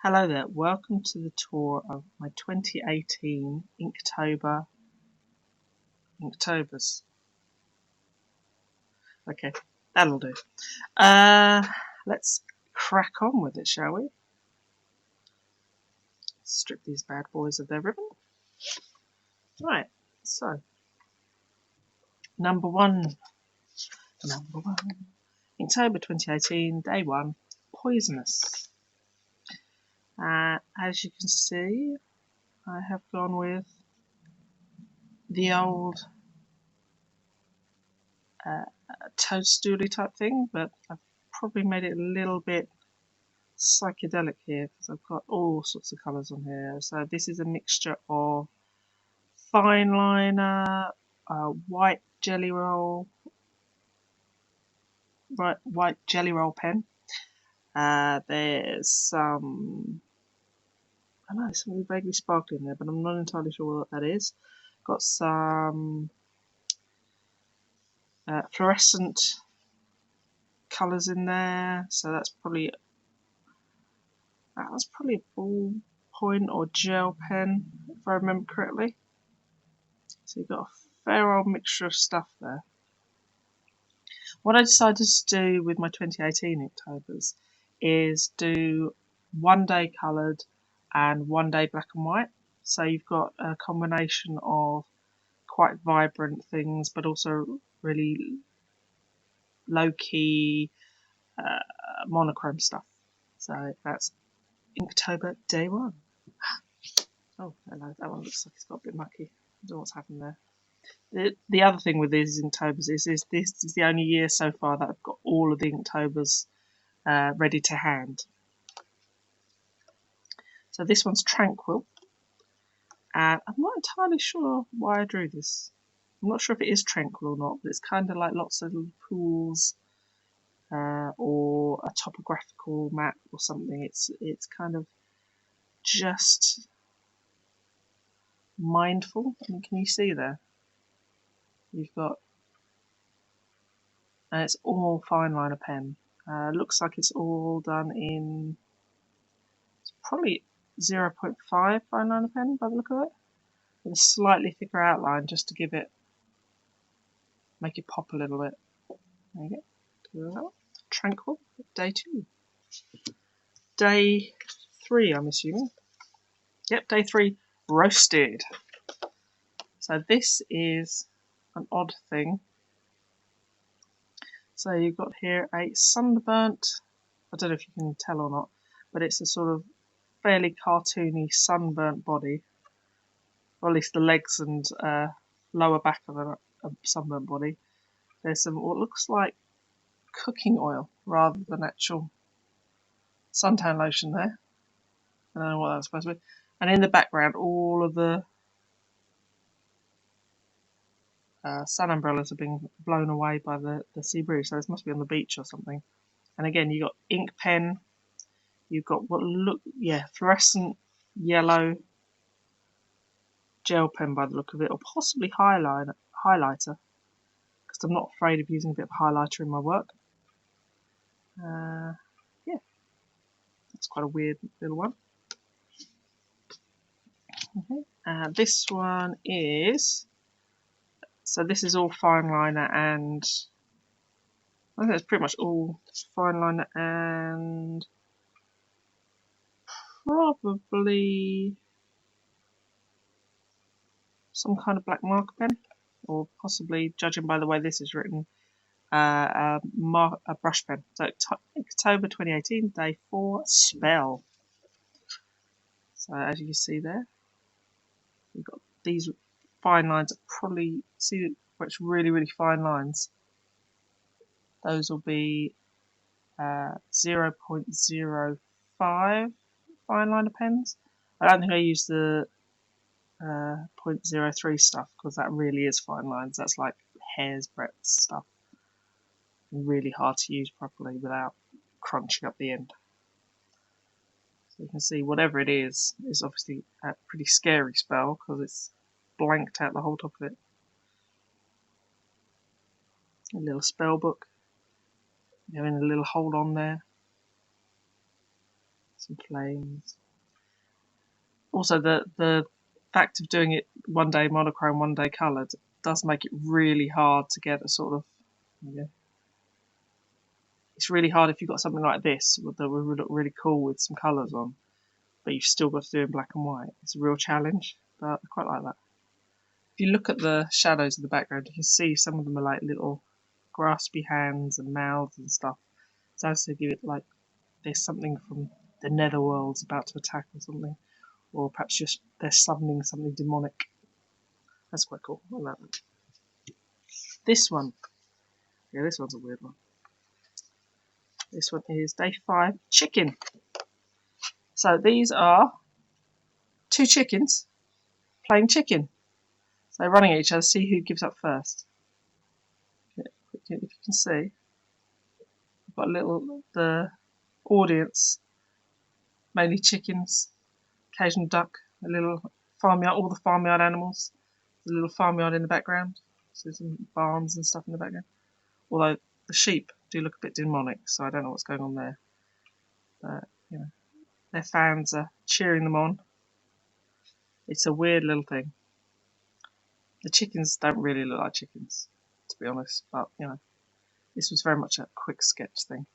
Hello there, welcome to the tour of my 2018 Inktober Inktobers. Okay, that'll do. Let's crack on with it, shall we? Strip these bad boys of their ribbon. Right, so number one. Inktober 2018, day one, Poisonous. As you can see, I have gone with the old toadstooly type thing, but I've probably made it a little bit psychedelic here because I've got all sorts of colours on here. So this is a mixture of fine liner, white jelly roll pen. There's some, I know, something vaguely sparkly in there, but I'm not entirely sure what that is. Got some fluorescent colours in there, so that's probably a ballpoint or gel pen, if I remember correctly. So you've got a fair old mixture of stuff there. What I decided to do with my 2018 Inktober's is do 1 day coloured and 1 day black and white. So you've got a combination of quite vibrant things, but also really low-key monochrome stuff. So that's Inktober day one. Oh, hello, that one looks like it's got a bit mucky. I don't know what's happened there. The other thing with these Inktober's is this is the only year so far that I've got all of the Inktober's ready to hand. So this one's Tranquil, and I'm not entirely sure why I drew this. I'm not sure if it is tranquil or not, but it's kind of like lots of little pools or a topographical map or something. It's kind of just mindful. I mean, can you see there? You've got, and it's all fine liner pen. Looks like it's all done in, it's probably 0.5 fine liner pen by the look of it, with a slightly thicker outline just to give it, make it pop a little bit. There you go. Tranquil, day 2. Day 3, I'm assuming. Yep, day 3, Roasted. So this is an odd thing. So you've got here a sunburnt, I don't know if you can tell or not, but it's a sort of fairly cartoony sunburnt body, or at least the legs and lower back of a sunburnt body. There's some what looks like cooking oil rather than actual suntan lotion there. I don't know what that's supposed to be. And in the background, all of the sun umbrellas are being blown away by the sea breeze, so this must be on the beach or something. And again, you've got ink pen, you've got what look, fluorescent yellow gel pen by the look of it, or possibly highlighter, because I'm not afraid of using a bit of highlighter in my work. Yeah, that's quite a weird little one. Okay. This one is, so this is all fine liner, and I think it's pretty much all fine liner and probably some kind of black marker pen, or possibly, judging by the way this is written, a brush pen. So October 2018, day 4, Spell. So as you can see there, we've got these fine lines. Probably see where it's really fine lines. Those will be 0.05 fine liner pens. I don't think I use the 0.03 stuff because that really is fine lines. That's like hair's breadth stuff. Really hard to use properly without crunching up the end. So you can see whatever it is obviously a pretty scary spell because it's blanked out the whole top of it. A little spell book, having a little hold on there. some flames. Also, the fact of doing it one day monochrome, one day coloured does make it really hard to get a sort of, it's really hard if you've got something like this that would look really cool with some colours on, but you've still got to do it in black and white. It's a real challenge, but I quite like that. If you look at the shadows in the background, you can see some of them are like little graspy hands and mouths and stuff. So as to give it like there's something from the netherworld's about to attack or something, or perhaps just they're summoning something demonic. That's quite cool. I like that. This one, yeah, this one's a weird one. This one is day 5, chicken. So these are 2 chickens playing chicken. So running at each other, see who gives up first. If you can see, I've got the audience, mainly chickens, occasional duck, a little farmyard, all the farmyard animals. There's a little farmyard in the background, so some barns and stuff in the background. Although the sheep do look a bit demonic, so I don't know what's going on there. But their fans are cheering them on. It's a weird little thing. The chickens don't really look like chickens, to be honest, but this was very much a quick sketch thing.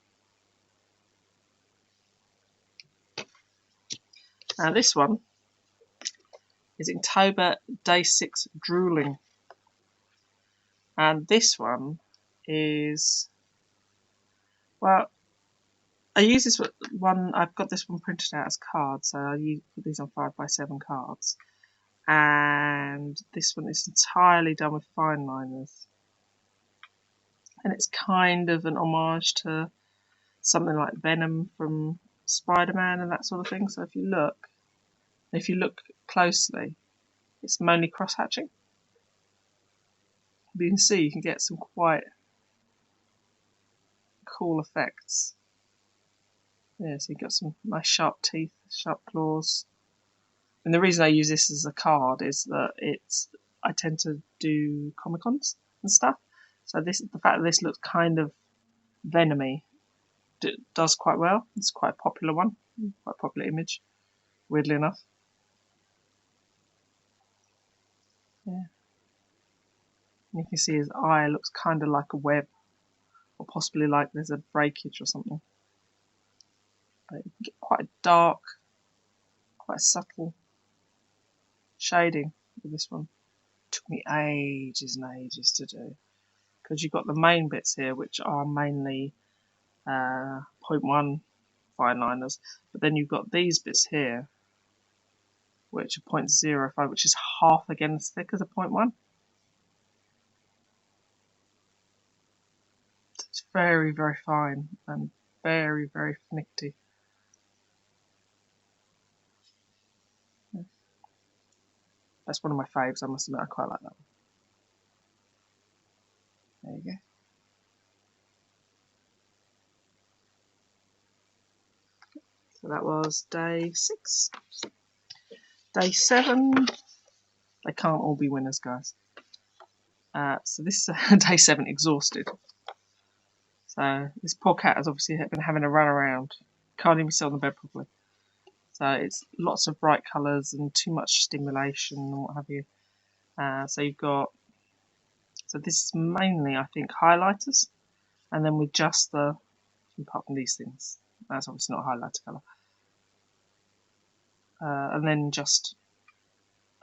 Now this one is Inktober day 6 drooling, and this one is, well, I use this one. I've got this one printed out as cards, so I put these on 5x7 cards, and this one is entirely done with fine liners, and it's kind of an homage to something like Venom from Spider-Man and that sort of thing. So if you look closely, it's mainly cross-hatching. But you can see you can get some quite cool effects. Yeah, so you've got some nice sharp teeth, sharp claws. And the reason I use this as a card is that I tend to do Comic-Cons and stuff. So the fact that this looks kind of venomy does quite well. It's quite a popular one, quite a popular image, weirdly enough. Yeah. And you can see his eye looks kind of like a web, or possibly like there's a breakage or something. But you can get quite a dark, quite a subtle shading with this one. It took me ages and ages to do, because you've got the main bits here, which are mainly 0.1 fine liners, but then you've got these bits here, which are 0.05, which is half again as thick as a 0.1. It's very, very fine and very, very finicky. That's one of my faves, I must admit. I quite like that one. There you go. So that was day 6. Day 7. They can't all be winners, guys. So this is day 7, exhausted. So this poor cat has obviously been having a run around. Can't even sit on the bed properly. So it's lots of bright colours and too much stimulation and what have you. So you've got, so this is mainly, I think, highlighters, and then with just apart from these things, that's obviously not a highlighter colour, and then just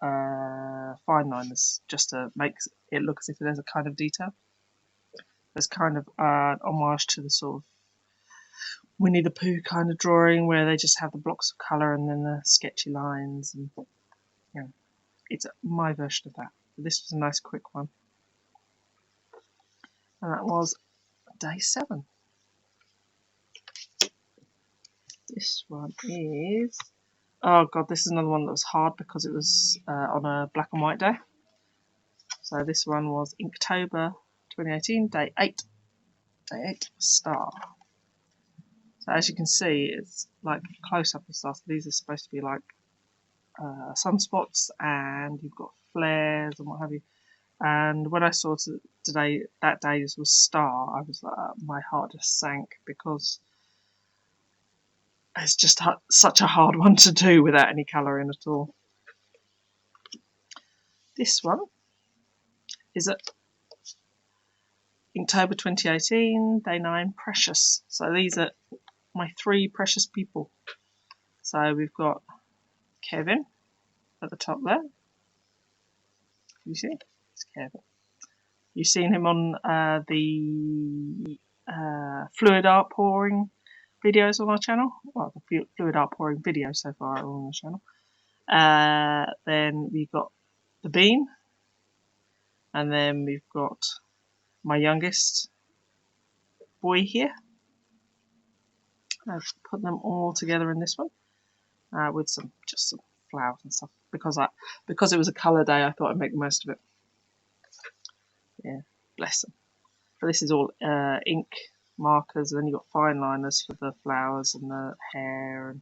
fine liners, just to make it look as if there's a kind of detail. There's kind of an homage to the sort of Winnie the Pooh kind of drawing, where they just have the blocks of colour and then the sketchy lines, and it's my version of that. But this was a nice quick one, and that was day 7. This one is, oh god, this is another one that was hard because it was on a black and white day. So this one was Inktober 2018, day 8. Day 8, star. So as you can see, it's like close-up of stars. These are supposed to be like sunspots, and you've got flares and what have you. And when I saw today that day's was star, I was like, my heart just sank, because It's just such a hard one to do without any colour in at all. This one is at Inktober 2018, day 9, Precious. So these are my 3 precious people. So we've got Kevin at the top there. You see? It's Kevin. You've seen him on the fluid art pouring videos on our channel. Well, the fluid art pouring videos so far are on the channel. Then we've got the bean. And then we've got my youngest boy here. I've put them all together in this one with just some flowers and stuff because it was a colour day. I thought I'd make the most of it. Yeah, bless them. But this is all ink markers, and then you've got fine liners for the flowers and the hair and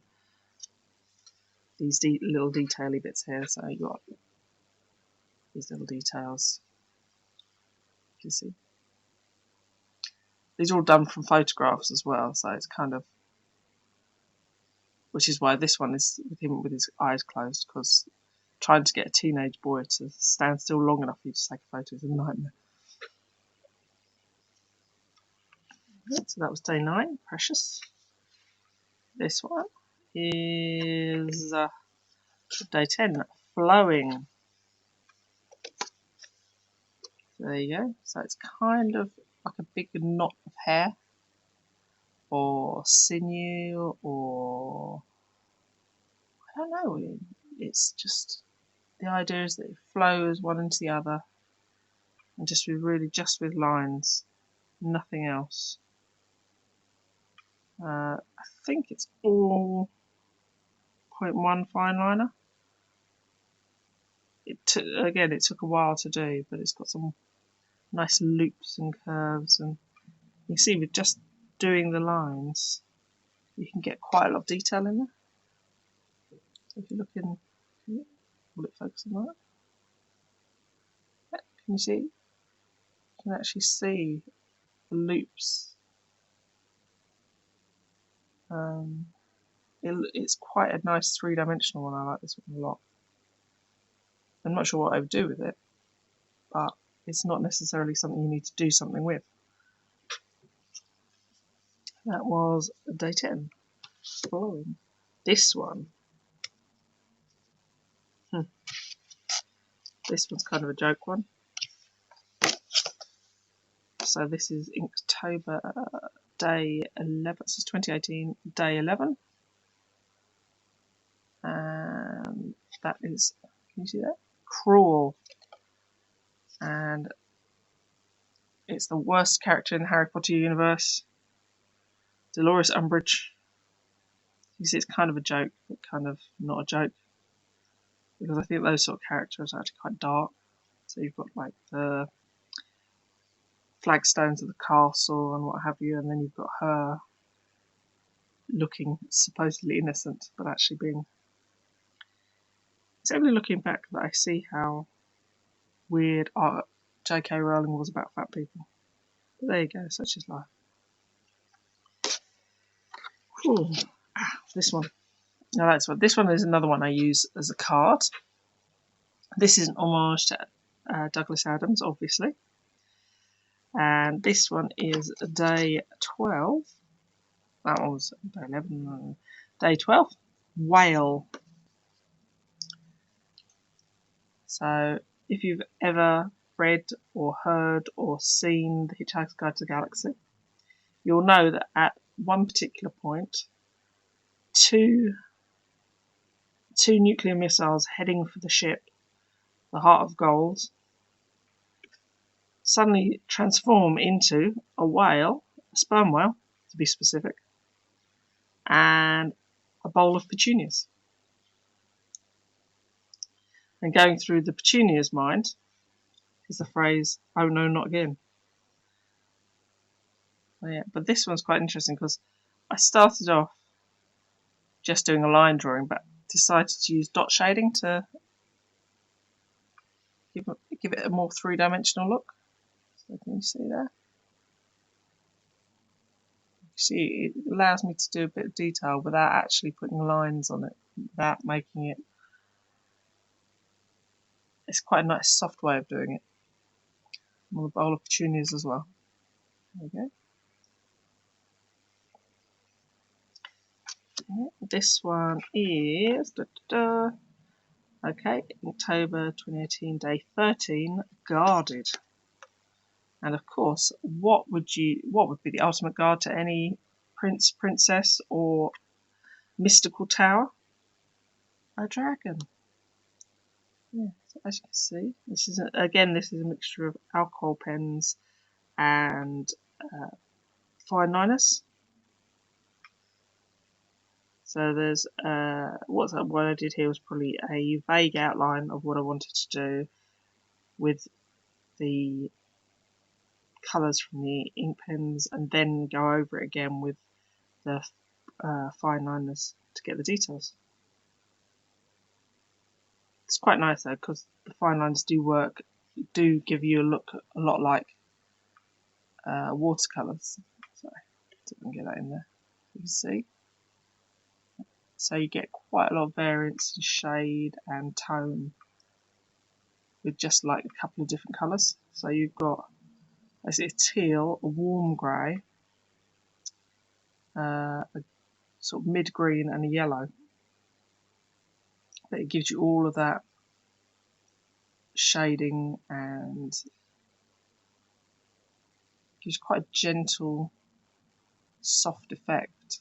these little detail-y bits here. So you've got these little details. You can see these are all done from photographs as well, so it's kind of, which is why this one is with him with his eyes closed, because trying to get a teenage boy to stand still long enough for you to take a photo is a nightmare. So that was day 9, Precious. This one is day 10, Flowing. There you go. So it's kind of like a big knot of hair or sinew, or I don't know. It's just, the idea is that it flows one into the other and just with lines, nothing else. I think it's all 0.1 fine liner. It took a while to do, but it's got some nice loops and curves, and you see with just doing the lines you can get quite a lot of detail in there. So if you look in, will it focus on that? Yeah, can you see? You can actually see the loops. It's quite a nice 3-dimensional one. I like this one a lot. I'm not sure what I would do with it, but it's not necessarily something you need to do something with. That was day 10. Flowing. This one. This one's kind of a joke one. So this is Inktober day 11. This is 2018, day 11. And that is, can you see that? Cruel. And it's the worst character in the Harry Potter universe. Dolores Umbridge. You see, it's kind of a joke, but kind of not a joke, because I think those sort of characters are actually quite dark. So you've got like the flagstones of the castle and what have you, and then you've got her looking supposedly innocent, but actually being. It's only looking back that I see how weird J.K. Rowling was about fat people. But there you go, such is life. Ooh. This one. Now that's one. This one is another one I use as a card. This is an homage to Douglas Adams, obviously. And this one is day 12. That one was day 11. Day 12. Whale. So if you've ever read or heard or seen The Hitchhiker's Guide to the Galaxy, you'll know that at one particular point, two nuclear missiles heading for the ship, the Heart of Gold, suddenly transform into a whale, a sperm whale to be specific, and a bowl of petunias. And going through the petunia's mind is the phrase, "Oh no, not again." Yeah, but this one's quite interesting because I started off just doing a line drawing, but decided to use dot shading to give it a more 3-dimensional look. So can you see there? see, it allows me to do a bit of detail without actually putting lines on it, without making it. It's quite a nice soft way of doing it. On the bowl of petunias as well. There we go. This one is okay, Inktober 2018, day 13, guarded. And of course, what would be the ultimate guard to any prince, princess, or mystical tower? A dragon. Yeah, so as you can see, this is a mixture of alcohol pens and fine liners. So there's what I did here was probably a vague outline of what I wanted to do with the colours from the ink pens, and then go over it again with the fine liners to get the details. It's quite nice though, because the fine lines do give you a look a lot like watercolours. So see if we can get that in there. You can see. So you get quite a lot of variance in shade and tone with just like a couple of different colours. So you've got, I see, a teal, a warm grey, a sort of mid-green and a yellow. But it gives you all of that shading and gives quite a gentle, soft effect.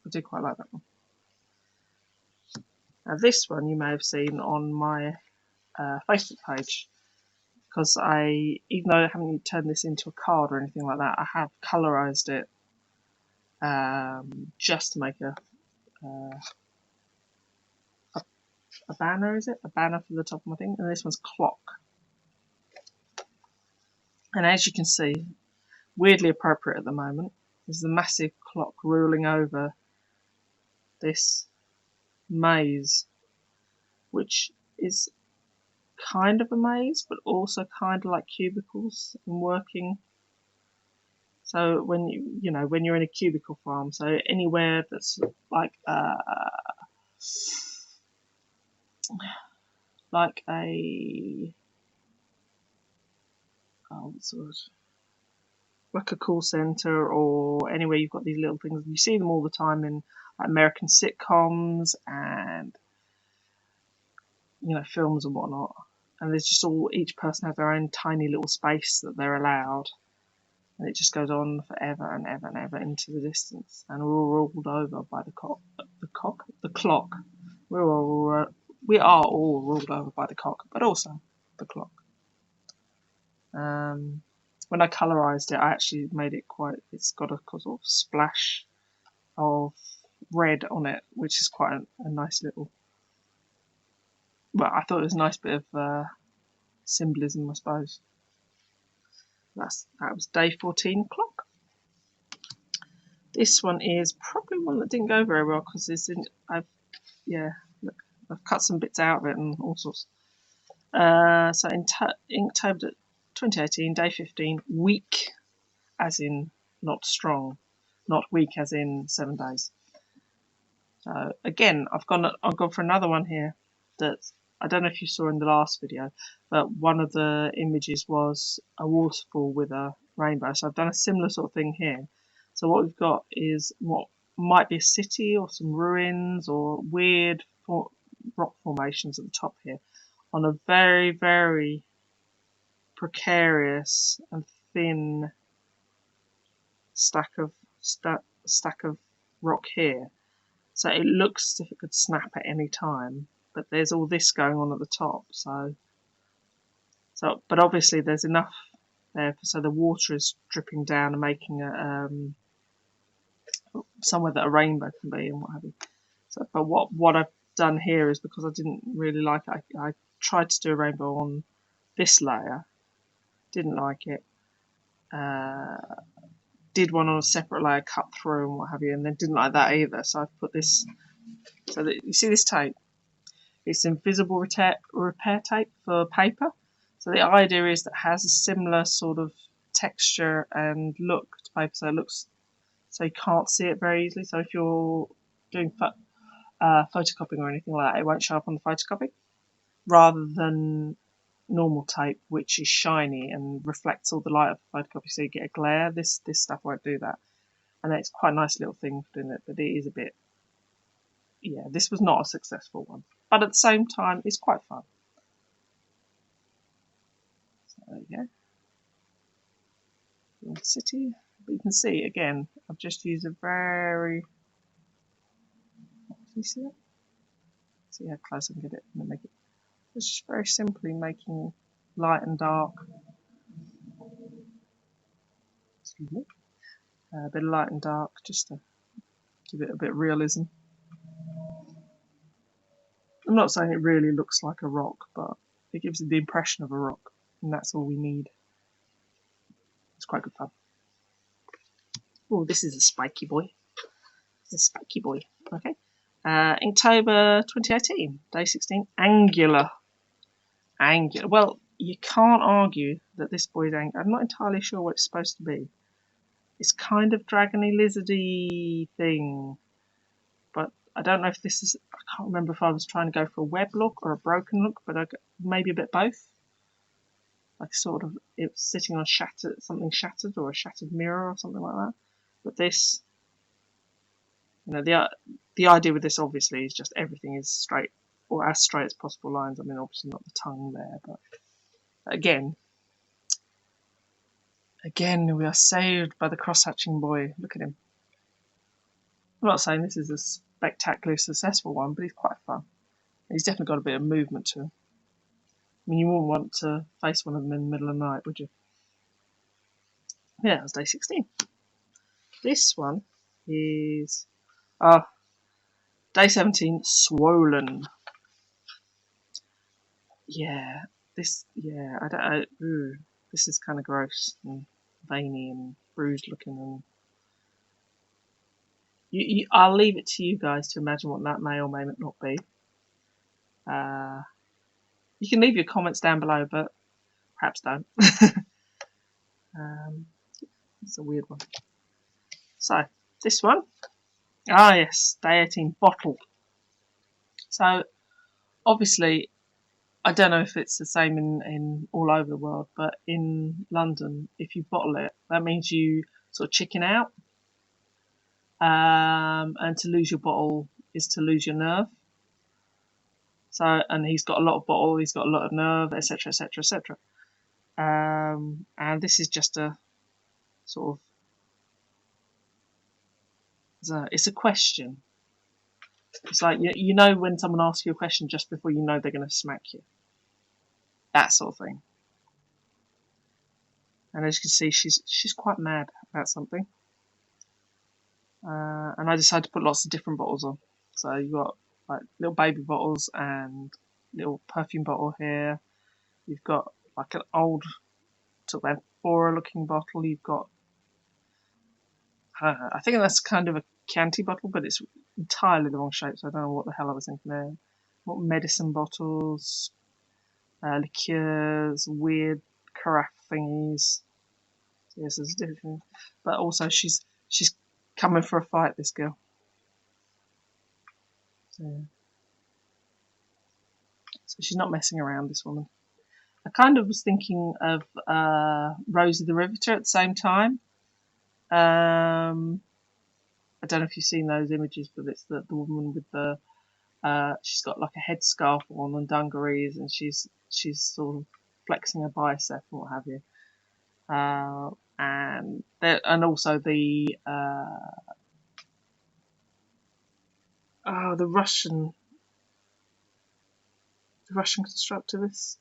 I do quite like that one. Now this one you may have seen on my Facebook page, because even though I haven't turned this into a card or anything like that, I have colorized it just to make a banner, is it? A banner for the top of my thing, and this one's clock. And as you can see, weirdly appropriate at the moment, there's a massive clock ruling over this maze, which is kind of a maze, but also kind of like cubicles and working. So when when you're in a cubicle farm, so anywhere that's like like a call center, or anywhere you've got these little things, you see them all the time in American sitcoms and films and whatnot. And there's just each person has their own tiny little space that they're allowed, and it just goes on forever and ever and ever into the distance. And we're all ruled over by the clock. We are all ruled over by the cock, but also the clock. When I colorized it, I actually made it it's got a sort of splash of red on it, which is quite a nice little, well, I thought it was a nice bit of symbolism, I suppose. That was day 14 clock. This one is probably one that didn't go very well, because I've cut some bits out of it and all sorts. So in Inktober 2018, day 15, weak as in not strong, not weak as in 7 days. So again, I've gone for another one here that I don't know if you saw in the last video, but one of the images was a waterfall with a rainbow. So I've done a similar sort of thing here. So what we've got is what might be a city or some ruins or weird rock formations at the top here, on a very, very precarious and thin stack of rock here. So it looks as if it could snap at any time, but there's all this going on at the top. So but obviously there's enough there so the water is dripping down and making somewhere that a rainbow can be and what have you. So, but what I've done here is, because I didn't really like it, I tried to do a rainbow on this layer, didn't like it, did one on a separate layer, cut through and what have you, and then didn't like that either. So I've put this, so that you see this tape, it's invisible repair tape for paper. So the idea is that it has a similar sort of texture and look to paper, so you can't see it very easily. So if you're doing photocopying or anything like that, it won't show up on the photocopy, rather than normal tape, which is shiny and reflects all the light of the photocopy, so you get a glare. This stuff won't do that, and it's quite a nice little thing for doing it, but it is a bit, yeah, this was not a successful one, but at the same time it's quite fun. So there you go, little city. But you can see again, I've just used a very, can you see that? See how close I can get it and make it. It's just very simply making light and dark. Excuse me. A bit of light and dark, just to give it a bit of realism. I'm not saying it really looks like a rock, but it gives it the impression of a rock, and that's all we need. It's quite good fun. Oh, this is a spiky boy. It's a spiky boy. Okay. Inktober 2018, day 16, angular. Angular. Well, you can't argue that this boy is angular. I'm not entirely sure what it's supposed to be. It's kind of dragony, lizardy thing, but I don't know if this is. I can't remember if I was trying to go for a web look or a broken look, but maybe a bit both. Like sort of, it was sitting on something shattered, or a shattered mirror or something like that. But this, the idea with this obviously is just everything is straight, or as straight as possible lines. I mean, obviously not the tongue there, but again, we are saved by the cross-hatching boy. Look at him. I'm not saying this is a spectacularly successful one, but he's quite fun. He's definitely got a bit of movement to him. I mean, you wouldn't want to face one of them in the middle of the night, would you? Yeah, that was day 16. This one is day 17, swollen. Yeah, this is kind of gross and veiny and bruised looking, and I'll leave it to you guys to imagine what that may or may not be. You can leave your comments down below, but perhaps don't. It's a weird one. So this one, yes, day 18, bottle. So obviously, I don't know if it's the same in all over the world, but in London, if you bottle it, that means you sort of chicken out. And to lose your bottle is to lose your nerve. So, and he's got a lot of bottle, he's got a lot of nerve, etc., etc., etc. And this is just a sort of, it's a question. It's like, you know when someone asks you a question just before you know they're going to smack you. That sort of thing. And as you can see, she's quite mad about something. And I decided to put lots of different bottles on. So you've got like little baby bottles and little perfume bottle here. You've got like an old sort of amphora looking bottle. You've got, I think that's kind of a Chianti bottle, but it's entirely the wrong shape, so I don't know what the hell I was thinking there. What medicine bottles, liqueurs, weird carafe thingies. So yes, there's different. But also she's coming for a fight, this girl. So she's not messing around, this woman. I kind of was thinking of Rosie the Riveter at the same time. I don't know if you've seen those images, but it's the woman with the she's got like a headscarf on and dungarees, and she's sort of flexing her bicep and what have you. And also the Russian constructivist,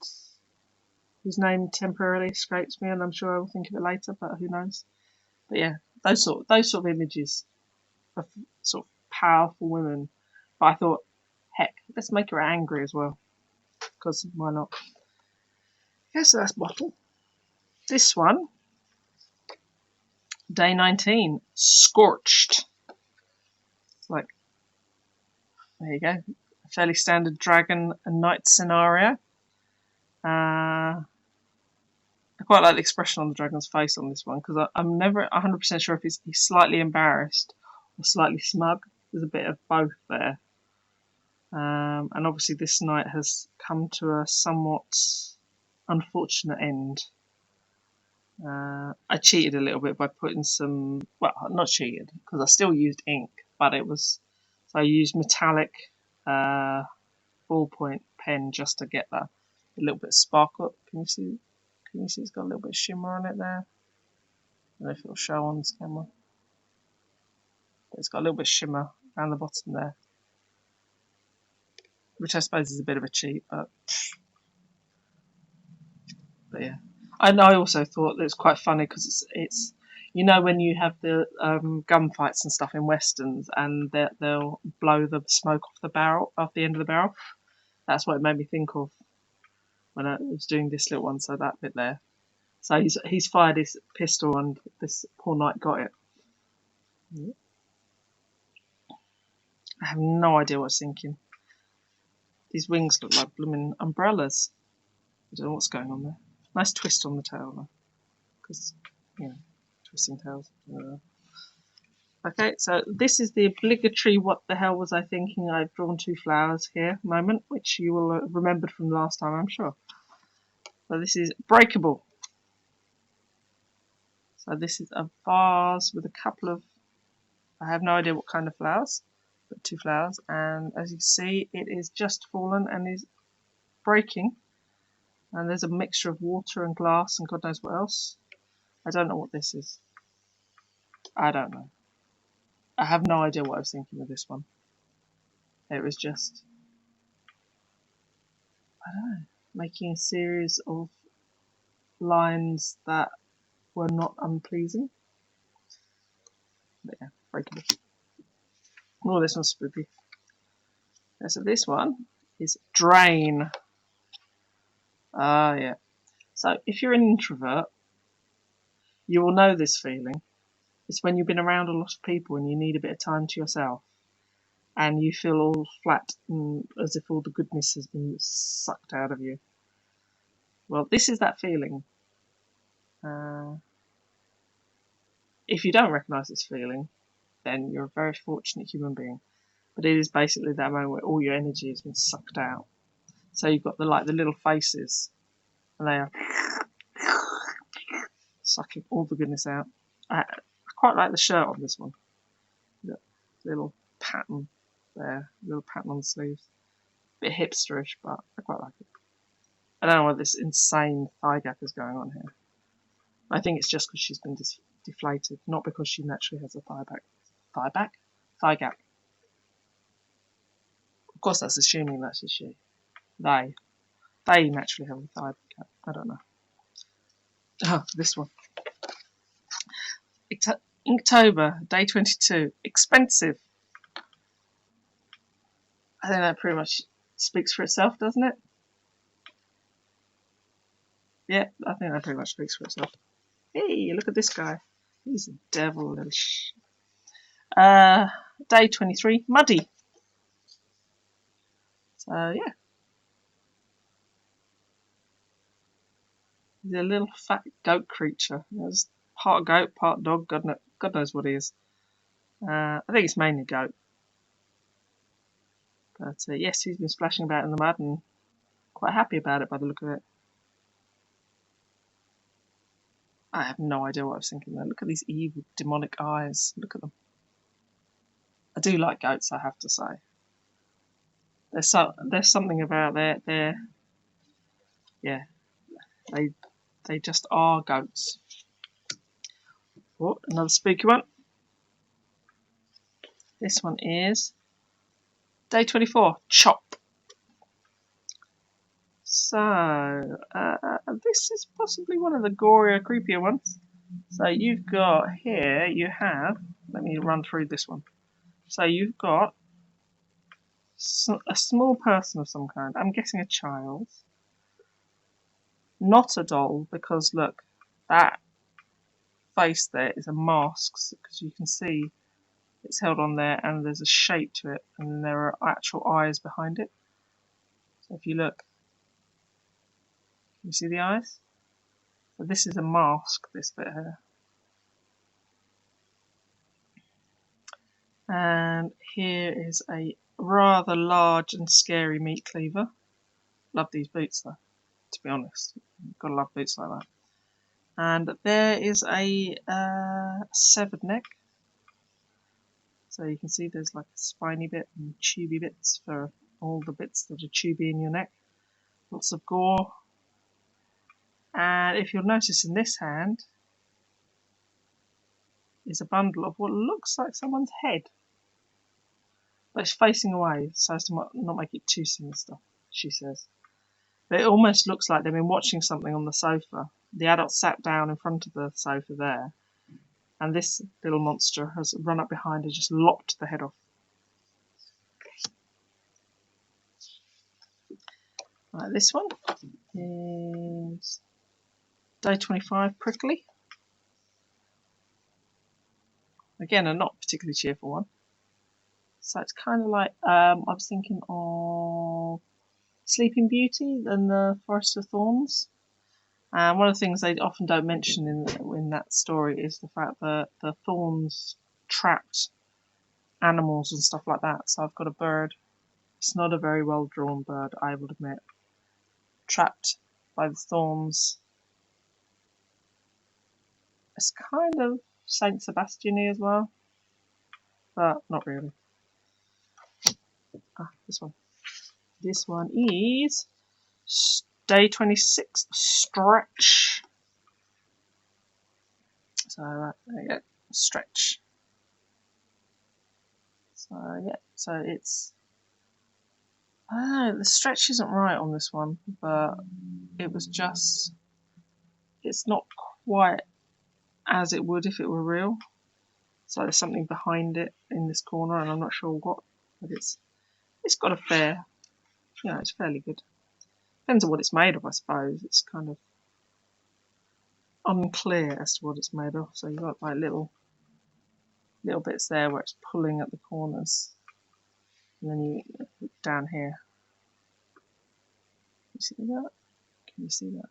whose name temporarily escapes me, and I'm sure I will think of it later, but who knows. But yeah, those sort of images of sort of powerful women. But I thought, heck, let's make her angry as well, because why not? Okay, so that's bottle. This one, day 19, scorched. It's like, there you go, a fairly standard dragon and knight scenario. A quite like the expression on the dragon's face on this one, because I'm never 100% sure if he's slightly embarrassed or slightly smug. There's a bit of both there. And obviously this night has come to a somewhat unfortunate end. I cheated a little bit by putting some, well, not cheated, because I still used ink, but so I used metallic ballpoint pen just to get a little bit of sparkle. Can you see it's got a little bit of shimmer on it there? I don't know if it'll show on this camera. But it's got a little bit of shimmer around the bottom there, which I suppose is a bit of a cheat, but yeah. And I also thought it was quite funny because it's when you have the gunfights and stuff in westerns, and they'll blow the smoke off the end of the barrel. That's what it made me think of when I was doing this little one. So that bit there. So he's fired his pistol, and this poor knight got it. I have no idea what I was thinking. These wings look like blooming umbrellas. I don't know what's going on there. Nice twist on the tail though, because twisting tails. Okay, so this is the obligatory "what the hell was I thinking? I've drawn 2 flowers here" moment, which you will have remembered from last time, I'm sure. So this is breakable. So this is a vase with a couple of, I have no idea what kind of flowers, but 2 flowers, and as you see, it is just fallen and is breaking. And there's a mixture of water and glass and God knows what else. I don't know what this is. I don't know. I have no idea what I was thinking with this one. It was just, I don't know, making a series of lines that were not unpleasing. But yeah, breakable. Oh, this one's spooky. Okay, so this one is drain. Yeah. So if you're an introvert, you will know this feeling. It's when you've been around a lot of people and you need a bit of time to yourself, and you feel all flat and as if all the goodness has been sucked out of you. Well, this is that feeling. If you don't recognise this feeling, then you're a very fortunate human being. But it is basically that moment where all your energy has been sucked out. So you've got the little faces, and they are sucking all the goodness out. I quite like the shirt on this one. The little pattern there, little pattern on the sleeves. Bit hipsterish, but I quite like it. I don't know what this insane thigh gap is going on here. I think it's just because she's been deflated, not because she naturally has a thigh gap. Of course, that's assuming that's a she. They naturally have a thigh gap. I don't know. Oh, this one. Inktober, day 22. Expensive. I think that pretty much speaks for itself, doesn't it? Yeah, I think that pretty much speaks for itself. Hey, look at this guy. He's a devil, little day 23, muddy. So yeah, he's a little fat goat creature. He's part goat, part dog. God knows what he is. I think it's mainly goat. But yes, he's been splashing about in the mud and quite happy about it by the look of it. I have no idea what I was thinking there. Look at these evil, demonic eyes. Look at them. I do like goats, I have to say. There's something about they just are goats. Oh, another spooky one. This one is day 24, chop. So this is possibly one of the gorier, creepier ones. So you've got here, let me run through this one. So you've got a small person of some kind. I'm guessing a child. Not a doll, because look, that face there is a mask, because you can see it's held on there and there's a shape to it, and then there are actual eyes behind it. So if you look, you see the eyes? So this is a mask, this bit here. And here is a rather large and scary meat cleaver. Love these boots though, to be honest. Gotta love boots like that. And there is a severed neck. So you can see there's like a spiny bit and tubey bits for all the bits that are tubey in your neck. Lots of gore. And if you'll notice in this hand is a bundle of what looks like someone's head. But it's facing away so as to not make it too sinister, she says. But it almost looks like they've been watching something on the sofa. The adult sat down in front of the sofa there, and this little monster has run up behind and just lopped the head off. Right, this one is day 25, prickly. Again, a not particularly cheerful one. So it's kind of like, I was thinking of Sleeping Beauty and the Forest of Thorns. And one of the things they often don't mention in that story is the fact that the thorns trapped animals and stuff like that. So I've got a bird. It's not a very well drawn bird, I will admit. Trapped by the thorns. It's kind of Saint Sebastian-y as well, but not really. This one. This one is day 26, stretch. So there you go, stretch. So yeah, so it's, I don't know, the stretch isn't right on this one, but it was just, it's not quite as it would if it were real. So there's something behind it in this corner, and I'm not sure what, but it's got a fair, you know, it's fairly good. Depends on what it's made of, I suppose. It's kind of unclear as to what it's made of. So you've got like little bits there where it's pulling at the corners, and then you look down here. Can you see that? Can you see that?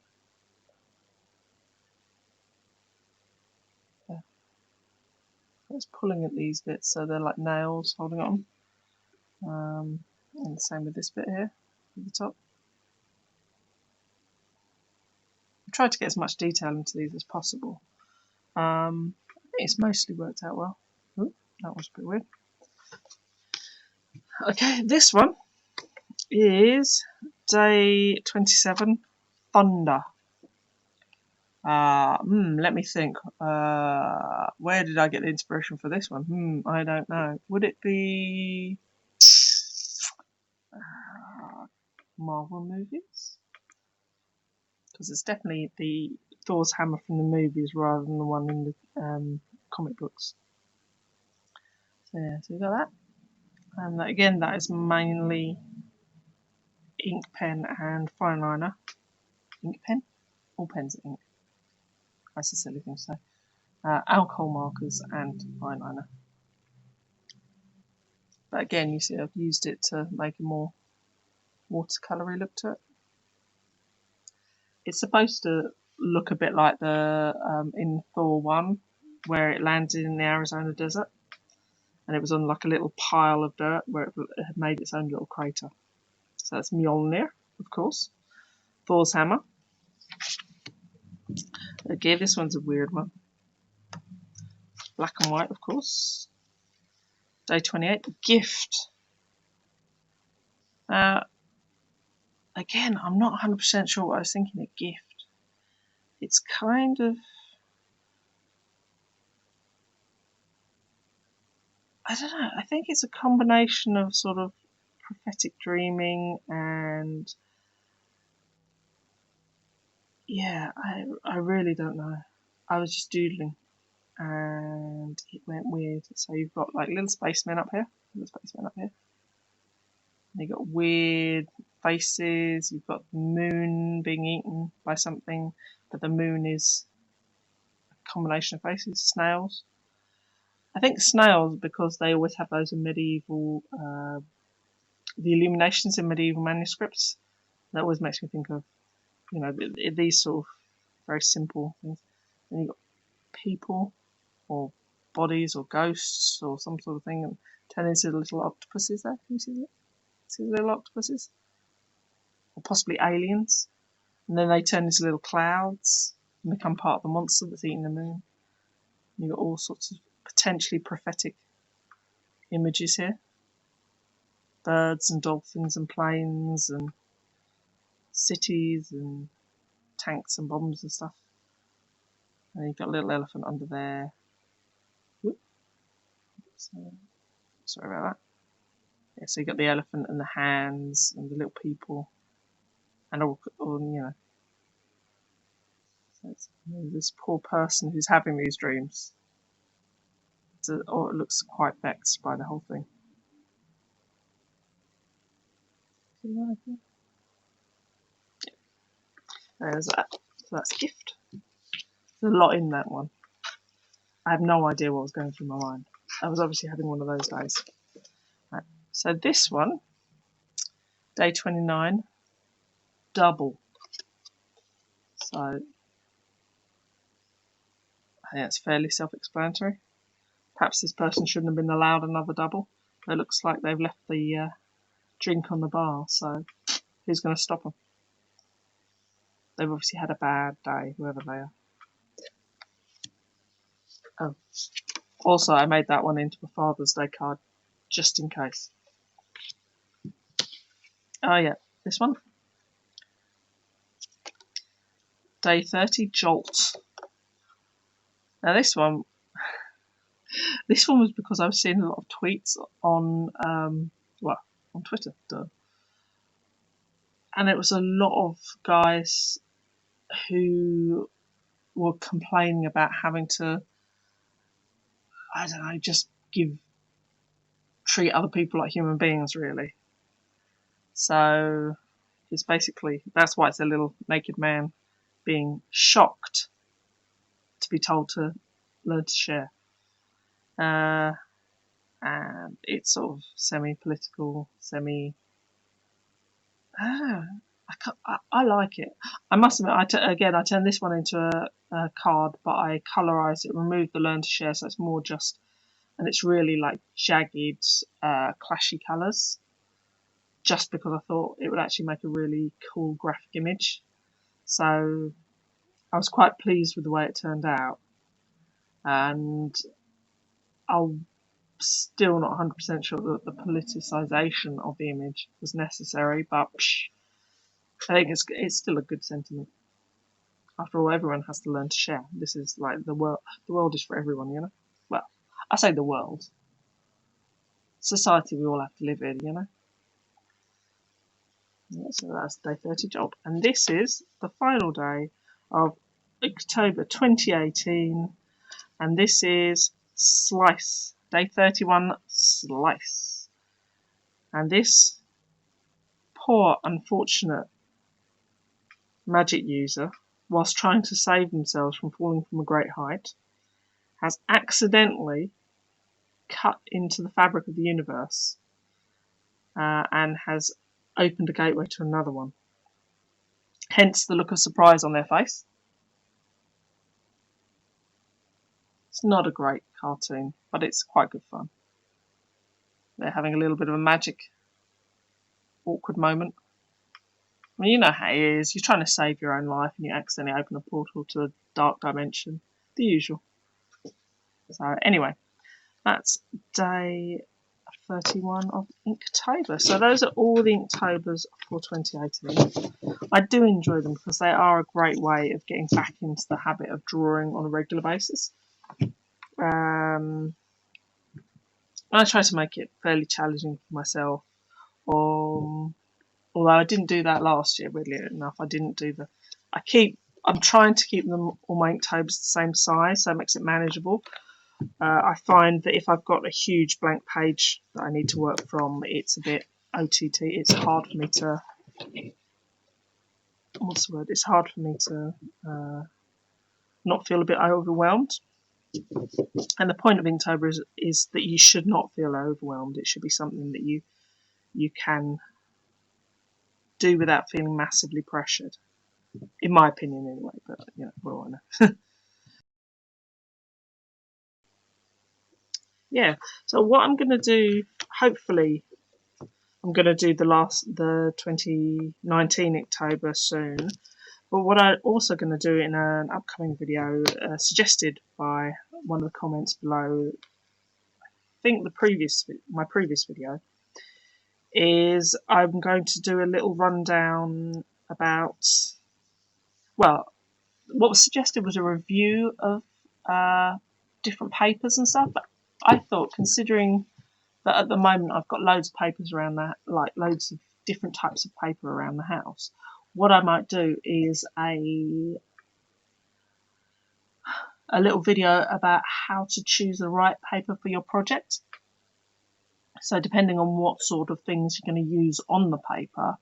Yeah. It's pulling at these bits, so they're like nails holding on. And the same with this bit here at the top. I've tried to get as much detail into these as possible. I think it's mostly worked out well. Ooh, that was a bit weird. Okay, this one is day 27, thunder. Let me think. Where did I get the inspiration for this one? I don't know. Would it be Marvel movies? Because it's definitely the Thor's hammer from the movies rather than the one in the comic books. So yeah, so we got that. And again, that is mainly ink pen and fine liner. Ink pen? All pens are ink. That's a silly thing to say. Alcohol markers and fine liner. But again, you see I've used it to make a more watercolory look to it. It's supposed to look a bit like the in Thor 1, where it landed in the Arizona desert, and it was on like a little pile of dirt where it had made its own little crater. So that's Mjolnir, of course. Thor's hammer. Again, this one's a weird one. Black and white, of course. Day 28, gift. Again, I'm not 100% sure what I was thinking of gift. It's kind of, I don't know, I think it's a combination of sort of prophetic dreaming and, yeah, I really don't know. I was just doodling and it went weird. So you've got like little spacemen up here, and you've got weird faces, you've got the moon being eaten by something, but the moon is a combination of faces, snails. I think snails, because they always have those in medieval, the illuminations in medieval manuscripts. That always makes me think of, you know, these sort of very simple things. Then you've got people or bodies or ghosts or some sort of thing, and turn into little octopuses there. Can you see that? See the little octopuses? Or possibly aliens. And then they turn into little clouds and become part of the monster that's eating the moon. And you've got all sorts of potentially prophetic images here. Birds and dolphins and planes and cities and tanks and bombs and stuff. And you've got a little elephant under there. Whoop. So, sorry about that. Yeah, so you've got the elephant and the hands and the little people and all you know. So it's this poor person who's having these dreams. It looks quite vexed by the whole thing. There's that. So that's gift. There's a lot in that one. I have no idea what was going through my mind. I was obviously having one of those days. Right. So this one, day 29, double. So I think that's fairly self-explanatory. Perhaps this person shouldn't have been allowed another double. It looks like they've left the drink on the bar, so who's going to stop them? They've obviously had a bad day, whoever they are. Oh, also I made that one into a Father's Day card, just in case. Oh yeah, this one. Day 30, Jolt. Now this one was because I was seeing a lot of tweets on, on Twitter, duh. And it was a lot of guys who were complaining about having to, I don't know, just treat other people like human beings, really. So it's basically, that's why it's a little naked man being shocked to be told to learn to share. And it's sort of semi-political, I like it. I must admit, I turned this one into a card, but I colorized it, removed the learn to share, so it's more just, and it's really like jagged, clashy colors, just because I thought it would actually make a really cool graphic image. So I was quite pleased with the way it turned out, and I'm still not 100% sure that the politicization of the image was necessary, but I think it's still a good sentiment. After all, everyone has to learn to share. This is like the world. The world is for everyone, you know. Well, I say the world. Society we all have to live in, you know. Yeah, so that's day 30 job, and this is the final day of Inktober 2018, and this is Slice, day 31, Slice, and this poor unfortunate magic user, whilst trying to save themselves from falling from a great height, has accidentally cut into the fabric of the universe and has opened a gateway to another one. Hence the look of surprise on their face. It's not a great cartoon, but it's quite good fun. They're having a little bit of a magic, awkward moment. I mean, you know how it is. You're trying to save your own life and you accidentally open a portal to a dark dimension. The usual. So anyway, that's day 31 of Inktober. So those are all the Inktobers for 2018. I do enjoy them because they are a great way of getting back into the habit of drawing on a regular basis. I try to make it fairly challenging for myself. Although I didn't do that last year, weirdly enough. I'm trying to keep them all my Inktobers the same size, so it makes it manageable. I find that if I've got a huge blank page that I need to work from, it's a bit OTT. It's hard for me to, It's hard for me to not feel a bit overwhelmed. And the point of Inktober is that you should not feel overwhelmed. It should be something that you can do without feeling massively pressured. in my opinion anyway, but you know, what do I know. Yeah, so what I'm going to do, hopefully, I'm going to do the 2019 Inktober soon. But what I'm also going to do in an upcoming video, suggested by one of the comments below, I think my previous video, is I'm going to do a little rundown about, well, what was suggested was a review of different papers and stuff. But I thought, considering that at the moment I've got loads of papers around that, like loads of different types of paper around the house, what I might do is a little video about how to choose the right paper for your project. So depending on what sort of things you're going to use on the paper,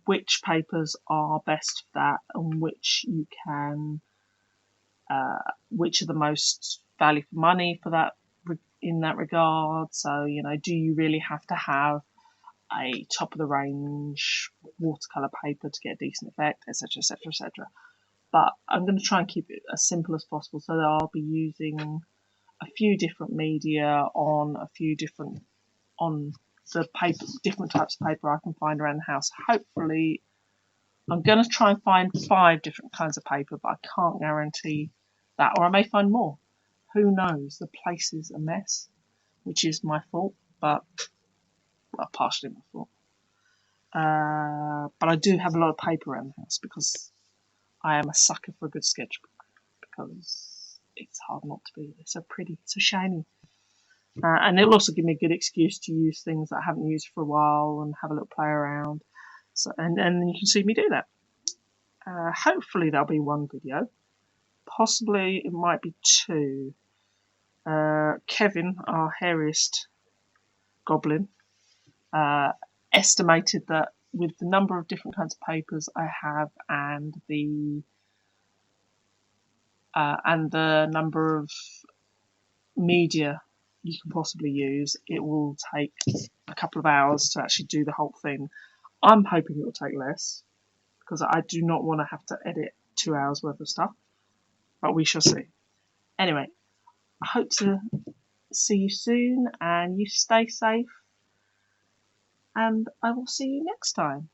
which papers are best for that, and which you can, which are the most value for money for that in that regard. So, you know, do you really have to have a top of the range watercolor paper to get a decent effect, etc., etc., etc. But I'm going to try and keep it as simple as possible, so that I'll be using a few different media on the paper, different types of paper I can find around the house. Hopefully, I'm going to try and find 5 different kinds of paper, but I can't guarantee that, or I may find more. Who knows? The place is a mess, which is my fault, but well, partially my fault. But I do have a lot of paper around the house because I am a sucker for a good sketchbook, because it's hard not to be. They're so pretty, so shiny. And it'll also give me a good excuse to use things that I haven't used for a while and have a little play around. So, and you can see me do that. Hopefully there'll be one video. Possibly it might be 2. Kevin, our hairiest goblin, estimated that with the number of different kinds of papers I have and the number of media you can possibly use, it will take a couple of hours to actually do the whole thing. I'm hoping it will take less, because I do not want to have to edit 2 hours worth of stuff, but we shall see. Anyway, I hope to see you soon, and you stay safe, and I will see you next time.